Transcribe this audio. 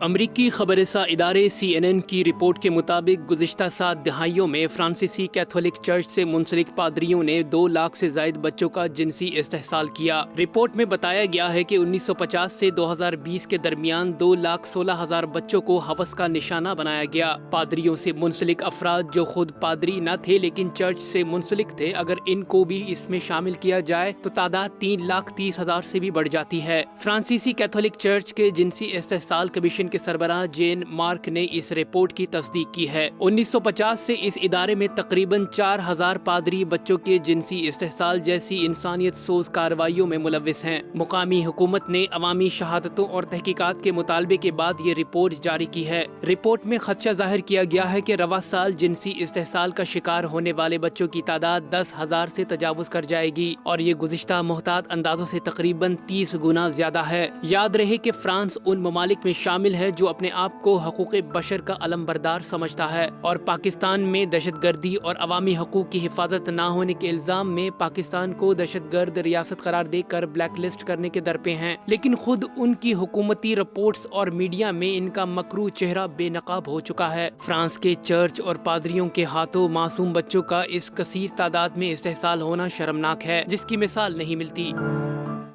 امریکی خبر رساں ادارے CNN کی رپورٹ کے مطابق گزشتہ 7 دہائیوں میں فرانسیسی کیتھولک چرچ سے منسلک پادریوں نے 2 لاکھ سے زائد بچوں کا جنسی استحصال کیا۔ رپورٹ میں بتایا گیا ہے کہ 1950 سے 2020 کے درمیان 2,16,000 بچوں کو ہوس کا نشانہ بنایا گیا۔ پادریوں سے منسلک افراد جو خود پادری نہ تھے لیکن چرچ سے منسلک تھے، اگر ان کو بھی اس میں شامل کیا جائے تو تعداد 3,30,000 سے بھی بڑھ جاتی ہے۔ فرانسیسی کیتھولک چرچ کے جنسی استحصال کمیشن کے سربراہ جین مارک نے اس رپورٹ کی تصدیق کی ہے۔ 1950 سے اس ادارے میں تقریباً 4,000 پادری بچوں کے جنسی استحصال جیسی انسانیت سوز کارروائیوں میں ملوث ہیں۔ مقامی حکومت نے عوامی شہادتوں اور تحقیقات کے مطالبے کے بعد یہ رپورٹ جاری کی ہے۔ رپورٹ میں خدشہ ظاہر کیا گیا ہے کہ رواں سال جنسی استحصال کا شکار ہونے والے بچوں کی تعداد 10,000 سے تجاوز کر جائے گی اور یہ گزشتہ محتاط اندازوں سے تقریباً 30 گنا زیادہ ہے۔ یاد رہے کہ فرانس ان ممالک میں شامل ہے جو اپنے آپ کو حقوق بشر کا علم بردار سمجھتا ہے اور پاکستان میں دہشت گردی اور عوامی حقوق کی حفاظت نہ ہونے کے الزام میں پاکستان کو دہشت گرد ریاست قرار دے کر بلیک لسٹ کرنے کے درپے ہیں، لیکن خود ان کی حکومتی رپورٹس اور میڈیا میں ان کا مکروہ چہرہ بے نقاب ہو چکا ہے۔ فرانس کے چرچ اور پادریوں کے ہاتھوں معصوم بچوں کا اس کثیر تعداد میں استحصال ہونا شرمناک ہے، جس کی مثال نہیں ملتی۔